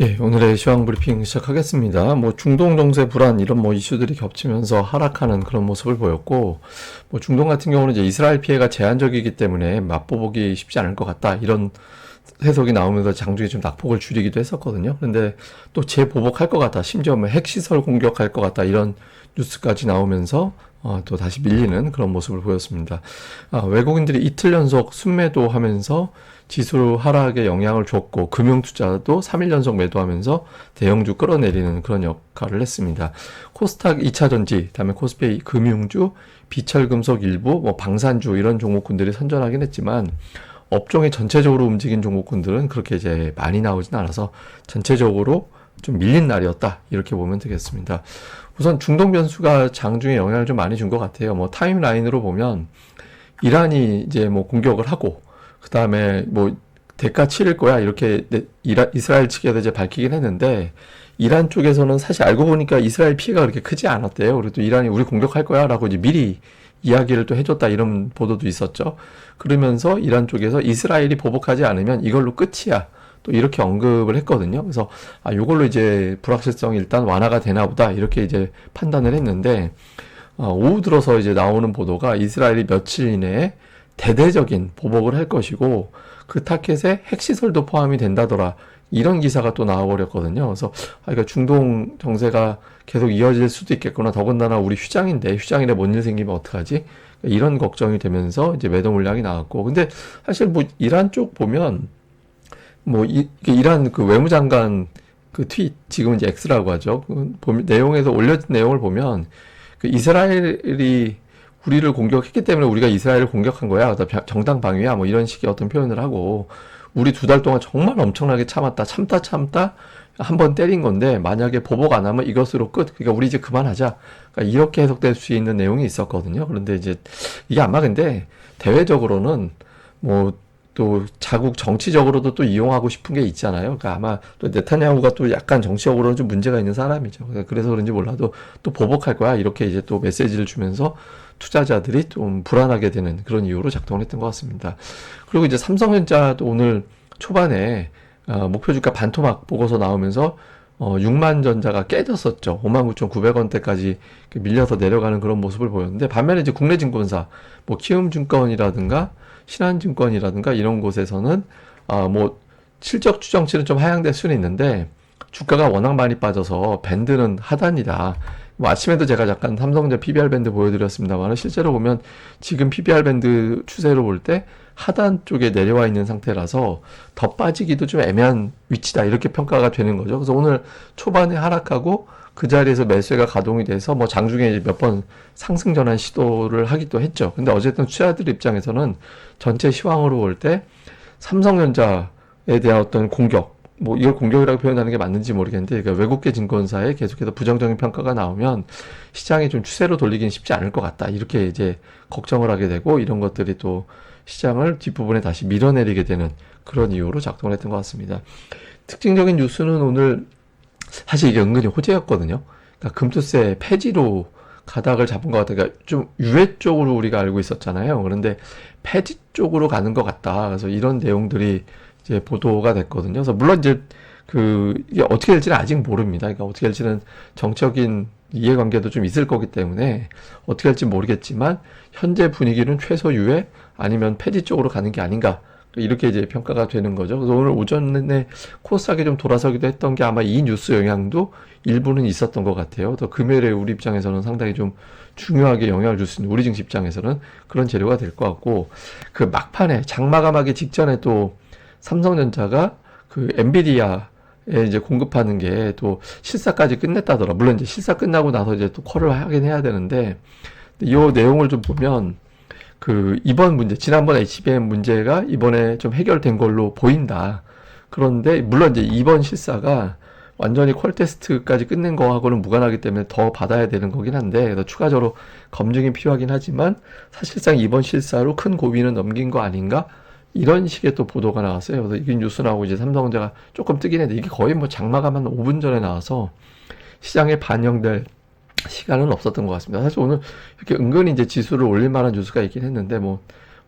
예, 오늘의 시황 브리핑 시작하겠습니다. 중동 정세 불안 이런 이슈들이 겹치면서 하락하는 그런 모습을 보였고, 중동 같은 경우는 이제 이스라엘 피해가 제한적이기 때문에 맛보기 쉽지 않을 것 같다 이런 해석이 나오면서 장중에 좀 낙폭을 줄이기도 했었거든요. 그런데 또 재보복할 것 같다, 심지어 핵시설 공격할 것 같다 이런 뉴스까지 나오면서 또 다시 밀리는 그런 모습을 보였습니다. 외국인들이 이틀 연속 순매도 하면서 지수 하락에 영향을 줬고, 금융투자도 3일 연속 매도하면서 대형주 끌어내리는 그런 역할을 했습니다. 코스닥 2차전지, 다음에 코스피 금융주, 비철금속 일부, 방산주 이런 종목군들이 선전하긴 했지만, 업종이 전체적으로 움직인 종목군들은 그렇게 이제 많이 나오진 않아서 전체적으로 좀 밀린 날이었다 이렇게 보면 되겠습니다. 우선 중동 변수가 장중에 영향을 좀 많이 준 것 같아요. 타임라인으로 보면 이란이 이제 공격을 하고, 그 다음에 대가 치를 거야 이렇게 이스라엘 측에서 이제 밝히긴 했는데, 이란 쪽에서는 사실 알고 보니까 이스라엘 피해가 그렇게 크지 않았대요. 그리고 또 이란이 우리 공격할 거야 라고 이제 미리 이야기를 또 해줬다 이런 보도도 있었죠. 그러면서 이란 쪽에서 이스라엘이 보복하지 않으면 이걸로 끝이야 또 이렇게 언급을 했거든요. 그래서 이걸로 이제 불확실성이 일단 완화가 되나 보다 이렇게 이제 판단을 했는데, 오후 들어서 이제 나오는 보도가 이스라엘이 며칠 이내에 대대적인 보복을 할 것이고, 그 타켓에 핵시설도 포함이 된다더라 이런 기사가 또 나와버렸거든요. 그래서 그러니까 중동 정세가 계속 이어질 수도 있겠구나. 더군다나 우리 휴장인데 뭔 일 생기면 어떡하지? 이런 걱정이 되면서 이제 매도 물량이 나왔고, 근데 사실 이란 쪽 보면 이란 그 외무장관 그 트윗, 지금 이제 X라고 하죠. 내용에서 올려진 내용을 보면 그 이스라엘이 우리를 공격했기 때문에 우리가 이스라엘을 공격한 거야. 정당 방위야. 이런 식의 어떤 표현을 하고, 우리 2달 동안 정말 엄청나게 참다 한 번 때린 건데, 만약에 보복 안 하면 이것으로 끝. 그러니까 우리 이제 그만하자. 그러니까 이렇게 해석될 수 있는 내용이 있었거든요. 그런데 이제 이게 아마 근데 대외적으로는 또 자국 정치적으로도 또 이용하고 싶은 게 있잖아요. 그러니까 아마 또 네타냐후가 또 약간 정치적으로는 좀 문제가 있는 사람이죠. 그래서 그런지 몰라도 또 보복할 거야 이렇게 이제 또 메시지를 주면서 투자자들이 좀 불안하게 되는 그런 이유로 작동을 했던 것 같습니다. 그리고 이제 삼성전자도 오늘 초반에 목표 주가 반토막 보고서 나오면서 6만 전자가 깨졌었죠. 59,900원대까지 밀려서 내려가는 그런 모습을 보였는데, 반면에 이제 국내 증권사 키움증권이라든가 신한증권이라든가 이런 곳에서는 실적 추정치는 좀 하향될 수는 있는데, 주가가 워낙 많이 빠져서 밴드는 하단이다. 아침에도 제가 잠깐 삼성전자 PBR 밴드 보여드렸습니다만, 실제로 보면 지금 PBR 밴드 추세로 볼 때 하단 쪽에 내려와 있는 상태라서 더 빠지기도 좀 애매한 위치다 이렇게 평가가 되는 거죠. 그래서 오늘 초반에 하락하고 그 자리에서 매수가 가동이 돼서 장중에 몇 번 상승 전환 시도를 하기도 했죠. 근데 어쨌든 투자자들 입장에서는 전체 시황으로 볼 때 삼성전자에 대한 어떤 공격, 이걸 공격이라고 표현하는 게 맞는지 모르겠는데, 그러니까 외국계 증권사에 계속해서 부정적인 평가가 나오면 시장이 좀 추세로 돌리긴 쉽지 않을 것 같다 이렇게 이제 걱정을 하게 되고, 이런 것들이 또 시장을 뒷부분에 다시 밀어내리게 되는 그런 이유로 작동을 했던 것 같습니다. 특징적인 뉴스는 오늘 사실 이게 은근히 호재였거든요. 그러니까 금투세 폐지로 가닥을 잡은 것 같아요. 그러니까 좀 유예 쪽으로 우리가 알고 있었잖아요. 그런데 폐지 쪽으로 가는 것 같다. 그래서 이런 내용들이 이제 보도가 됐거든요. 그래서 물론 이제 이게 어떻게 될지는 아직 모릅니다. 그러니까 어떻게 될지는 정적인 이해관계도 좀 있을 거기 때문에 어떻게 할지 모르겠지만, 현재 분위기는 최소 유예 아니면 폐지 쪽으로 가는 게 아닌가 이렇게 이제 평가가 되는 거죠. 그래서 오늘 오전에 코스닥이 좀 돌아서기도 했던 게 아마 이 뉴스 영향도 일부는 있었던 것 같아요. 또 금요일에 우리 입장에서는 상당히 좀 중요하게 영향을 줄 수 있는, 우리 증시 입장에서는 그런 재료가 될 것 같고, 그 막판에 장마감하기 직전에 또 삼성전자가 그 엔비디아에 이제 공급하는 게 또 실사까지 끝냈다더라. 물론 이제 실사 끝나고 나서 이제 또 콜을 하긴 해야 되는데, 이 내용을 좀 보면 이번 문제, 지난번 HBM 문제가 이번에 좀 해결된 걸로 보인다. 그런데 물론 이제 이번 실사가 완전히 콜 테스트까지 끝낸 거하고는 무관하기 때문에 더 받아야 되는 거긴 한데, 그래서 추가적으로 검증이 필요하긴 하지만 사실상 이번 실사로 큰 고비는 넘긴 거 아닌가? 이런 식의 또 보도가 나왔어요. 그래서 이게 뉴스 나오고 이제 삼성전자가 조금 뜨긴 했는데, 이게 거의 장마감 한 5분 전에 나와서 시장에 반영될 시간은 없었던 것 같습니다. 사실 오늘 이렇게 은근히 이제 지수를 올릴 만한 뉴스가 있긴 했는데,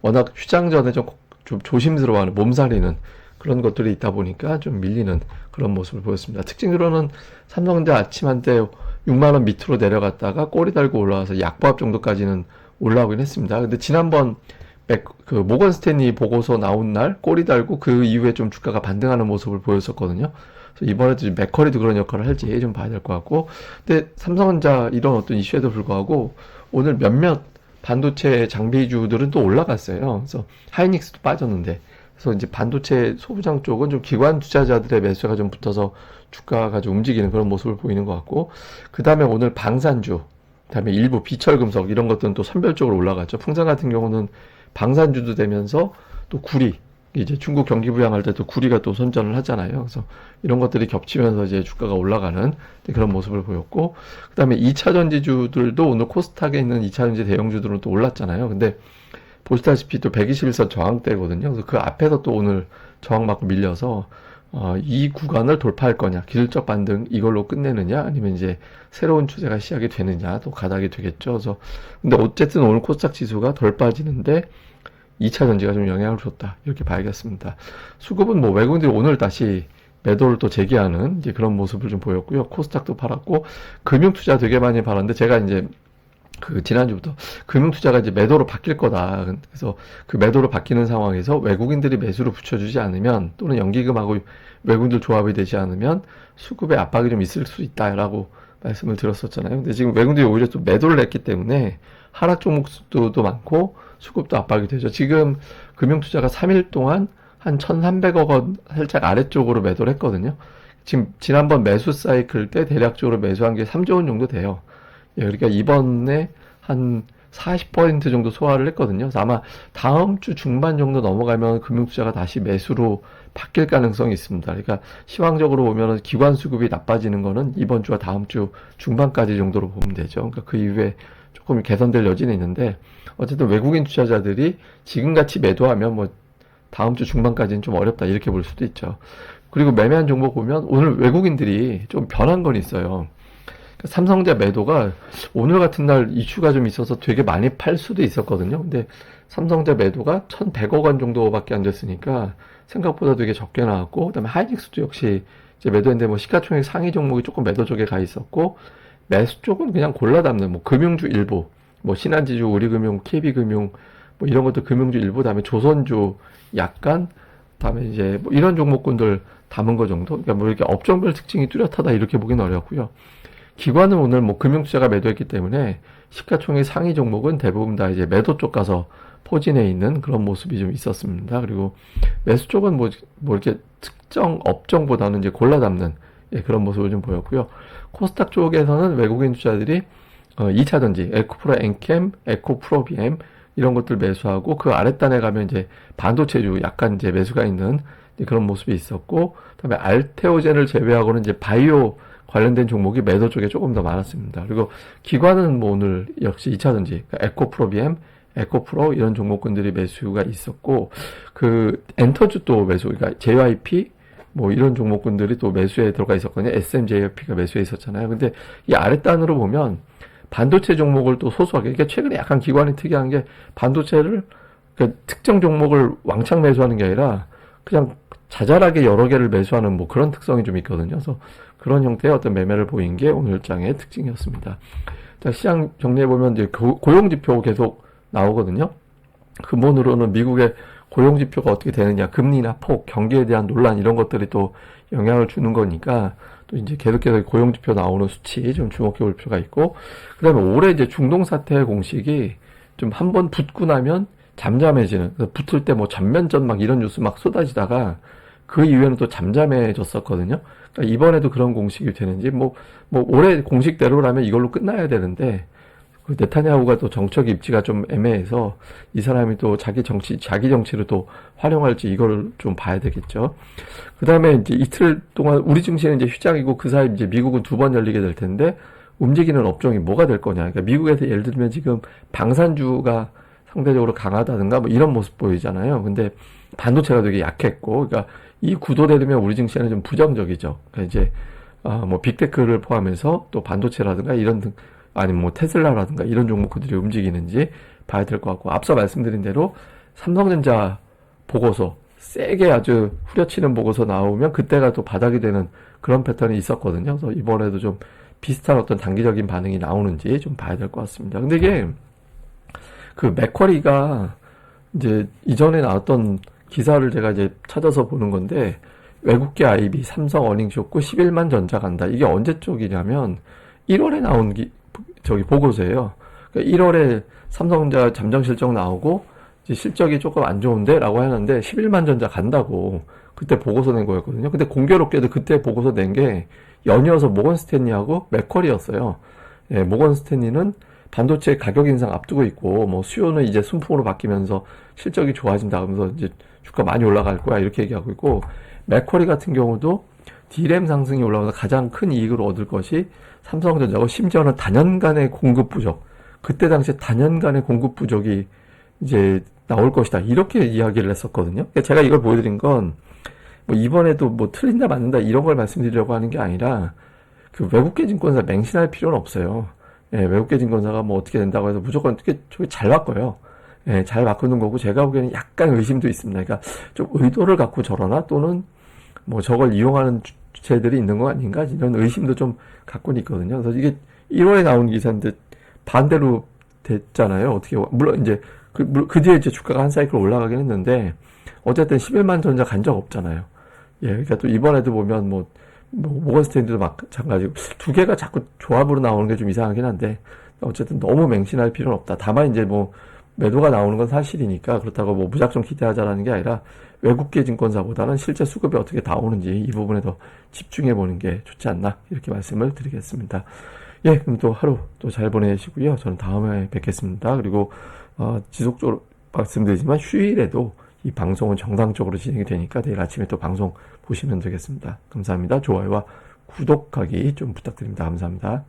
워낙 휴장 전에 좀 조심스러워하는, 몸살이는 그런 것들이 있다 보니까 좀 밀리는 그런 모습을 보였습니다. 특징으로는 삼성전자 아침 한때 6만 원 밑으로 내려갔다가 꼬리 달고 올라와서 약보합 정도까지는 올라오긴 했습니다. 근데 지난번 그 모건 스탠리 보고서 나온 날 꼬리 달고 그 이후에 좀 주가가 반등하는 모습을 보였었거든요. 그래서 이번에도 맥커리도 그런 역할을 할지 좀 봐야 될 것 같고, 근데 삼성전자 이런 어떤 이슈에도 불구하고 오늘 몇몇 반도체 장비주들은 또 올라갔어요. 그래서 하이닉스도 빠졌는데, 그래서 이제 반도체 소부장 쪽은 좀 기관 투자자들의 매수가 좀 붙어서 주가가 좀 움직이는 그런 모습을 보이는 것 같고, 그 다음에 오늘 방산주, 그 다음에 일부 비철금속 이런 것들은 또 선별적으로 올라갔죠. 풍산 같은 경우는 방산주도 되면서 또 구리, 이제 중국 경기 부양할 때 또 구리가 또 선전을 하잖아요. 그래서 이런 것들이 겹치면서 이제 주가가 올라가는 그런 모습을 보였고, 그 다음에 2차 전지주들도 오늘 코스닥에 있는 2차 전지 대형주들은 또 올랐잖아요. 근데 보시다시피 또 121선 저항대거든요. 그래서 그 앞에서 또 오늘 저항 맞고 밀려서 이 구간을 돌파할 거냐, 기술적 반등 이걸로 끝내느냐, 아니면 이제 새로운 추세가 시작이 되느냐, 또 가닥이 되겠죠. 그래서 근데 어쨌든 오늘 코스닥 지수가 덜 빠지는데 2차 전지가 좀 영향을 줬다, 이렇게 봐야겠습니다. 수급은 뭐 외국인들이 오늘 다시 매도를 또 재개하는 이제 그런 모습을 좀 보였고요. 코스닥도 팔았고, 금융투자 되게 많이 팔았는데 제가 이제 그 지난주부터 금융투자가 이제 매도로 바뀔 거다. 그래서 그 매도로 바뀌는 상황에서 외국인들이 매수로 붙여주지 않으면, 또는 연기금하고 외국인들 조합이 되지 않으면 수급에 압박이 좀 있을 수 있다라고 말씀을 드렸었잖아요. 근데 지금 외국인들이 오히려 또 매도를 했기 때문에 하락 종목수도 많고 수급도 압박이 되죠. 지금 금융투자가 3일 동안 한 1,300억 원 살짝 아래쪽으로 매도를 했거든요. 지금 지난번 매수 사이클 때 대략적으로 매수한 게 3조 원 정도 돼요. 예, 그러니까 이번에 한 40% 정도 소화를 했거든요. 그래서 아마 다음 주 중반 정도 넘어가면 금융투자가 다시 매수로 바뀔 가능성이 있습니다. 그러니까 시황적으로 보면 기관 수급이 나빠지는 거는 이번 주와 다음 주 중반까지 정도로 보면 되죠. 그러니까 그 이후에 조금 개선될 여지는 있는데, 어쨌든 외국인 투자자들이 지금같이 매도하면 뭐 다음 주 중반까지는 좀 어렵다, 이렇게 볼 수도 있죠. 그리고 매매한 종목 보면 오늘 외국인들이 좀 변한 건 있어요. 삼성전자 매도가 오늘 같은 날 이슈가 좀 있어서 되게 많이 팔 수도 있었거든요. 근데 삼성전자 매도가 1,100억 원 정도밖에 안 됐으니까 생각보다 되게 적게 나왔고, 그다음에 하이닉스도 역시 이제 매도했는데 뭐 시가총액 상위 종목이 조금 매도 쪽에 가 있었고, 매수 쪽은 그냥 골라 담는 뭐 금융주 일부, 뭐 신한지주, 우리금융, KB금융 뭐 이런 것도 금융주 일부, 다음에 조선주 약간, 다음에 이제 뭐 이런 종목군들 담은 거 정도. 그러니까 뭐 이렇게 업종별 특징이 뚜렷하다, 이렇게 보기는 어렵고요. 기관은 오늘 뭐 금융투자가 매도했기 때문에 시가총액 상위 종목은 대부분 다 이제 매도 쪽 가서 포진해 있는 그런 모습이 좀 있었습니다. 그리고 매수 쪽은 뭐 이렇게 특정 업종보다는 이제 골라 담는 그런 모습을 좀 보였고요. 코스닥 쪽에서는 외국인 투자들이 2차 전지, 에코프로 엔캠, 에코프로비엠 이런 것들 매수하고, 그 아랫단에 가면 이제 반도체주 약간 이제 매수가 있는 그런 모습이 있었고, 그다음에 알테오젠을 제외하고는 이제 바이오 관련된 종목이 매도 쪽에 조금 더 많았습니다. 그리고 기관은 뭐 오늘 역시 2차 전지, 그러니까 에코프로비엠, 에코프로 이런 종목군들이 매수가 있었고, 그 엔터주 또 매수, 그러니까 JYP 뭐 이런 종목군들이 또 매수에 들어가 있었거든요. SMJYP가 매수에 있었잖아요. 근데 이 아랫단으로 보면 반도체 종목을 또 소수하게, 그러니까 최근에 약간 기관이 특이한 게 반도체를, 그러니까 특정 종목을 왕창 매수하는 게 아니라 그냥 자잘하게 여러 개를 매수하는 뭐 그런 특성이 좀 있거든요. 그래서 그런 형태의 어떤 매매를 보인 게 오늘 장의 특징이었습니다. 자, 시장 정리해보면 이제 고용지표 계속 나오거든요. 근본으로는 미국의 고용지표가 어떻게 되느냐, 금리나 폭, 경기에 대한 논란 이런 것들이 또 영향을 주는 거니까 또 이제 계속해서 고용지표 나오는 수치 좀 주목해 볼 필요가 있고, 그 다음에 올해 이제 중동 사태 공식이 좀 한번 붙고 나면 잠잠해지는, 붙을 때 뭐 전면전 막 이런 뉴스 막 쏟아지다가 그 이후에는 또 잠잠해졌었거든요. 그러니까 이번에도 그런 공식이 되는지, 뭐 올해 공식대로라면 이걸로 끝나야 되는데, 그 네타냐후가 또 정책 입지가 좀 애매해서 이 사람이 또 자기 정치를 또 활용할지 이걸 좀 봐야 되겠죠. 그 다음에 이제 이틀 동안 우리 증시는 이제 휴장이고, 그 사이 이제 미국은 2번 열리게 될 텐데, 움직이는 업종이 뭐가 될 거냐. 그러니까 미국에서 예를 들면 지금 방산주가 상대적으로 강하다든가 뭐 이런 모습 보이잖아요. 근데 반도체가 되게 약했고, 그러니까 이 구도를 되면 우리 증시는 좀 부정적이죠. 그러니까 이제 뭐 빅테크를 포함해서 또 반도체라든가 이런 등, 아니면 뭐 테슬라라든가 이런 종목들이 움직이는지 봐야 될 것 같고, 앞서 말씀드린 대로 삼성전자 보고서 세게 아주 후려치는 보고서 나오면 그때가 또 바닥이 되는 그런 패턴이 있었거든요. 그래서 이번에도 좀 비슷한 어떤 단기적인 반응이 나오는지 좀 봐야 될 것 같습니다. 근데 이게 그 맥쿼리가 이제 이전에 나왔던 기사를 제가 이제 찾아서 보는 건데, 외국계 IB 삼성 어닝 좋고 11만 전자 간다. 이게 언제 쪽이냐면 1월에 나온 보고서예요. 그러니까 1월에 삼성전자 잠정 실적 나오고 이제 실적이 조금 안 좋은데 라고 하는데 11만 전자 간다고 그때 보고서 낸 거였거든요. 근데 공교롭게도 그때 보고서 낸 게 연이어서 모건 스탠리하고 맥쿼리였어요. 예, 모건 스탠리는 반도체 가격 인상 앞두고 있고 뭐 수요는 이제 순풍으로 바뀌면서 실적이 좋아진다 하면서 이제 주가 많이 올라갈 거야 이렇게 얘기하고 있고, 맥쿼리 같은 경우도 D램 상승이 올라오면서 가장 큰 이익을 얻을 것이 삼성전자고, 심지어는 단연간의 공급 부족, 그때 당시에 단연간의 공급 부족이 이제 나올 것이다 이렇게 이야기를 했었거든요. 그러니까 제가 이걸 보여드린 건 뭐 이번에도 뭐 틀린다 맞는다 이런 걸 말씀드리려고 하는 게 아니라, 그 외국계 증권사 맹신할 필요는 없어요. 예, 외국계 증권사가 뭐 어떻게 된다고 해서 무조건 저게 잘 바꿔요. 예, 잘 바꾸는 거고, 제가 보기에는 약간 의심도 있습니다. 그러니까 좀 의도를 갖고 저러나, 또는 뭐 저걸 이용하는 주체들이 있는 거 아닌가, 이런 의심도 좀 갖고는 있거든요. 그래서 이게 1월에 나온 기사인데 반대로 됐잖아요. 어떻게, 물론 이제 그 뒤에 이제 주가가 한 사이클 올라가긴 했는데, 어쨌든 11만 전자 간 적 없잖아요. 예, 그러니까 또 이번에도 보면 뭐 모건 스탠리도 마찬가지고 두 개가 자꾸 조합으로 나오는 게 좀 이상하긴 한데, 어쨌든 너무 맹신할 필요는 없다. 다만 이제 뭐 매도가 나오는 건 사실이니까 그렇다고 뭐 무작정 기대하자라는 게 아니라, 외국계 증권사보다는 실제 수급이 어떻게 나오는지 이 부분에 더 집중해 보는 게 좋지 않나, 이렇게 말씀을 드리겠습니다. 예, 그럼 또 하루 또 잘 보내시고요. 저는 다음에 뵙겠습니다. 그리고 지속적으로 말씀드리지만 휴일에도 이 방송은 정상적으로 진행이 되니까 내일 아침에 또 방송 보시면 되겠습니다. 감사합니다. 좋아요와 구독하기 좀 부탁드립니다. 감사합니다.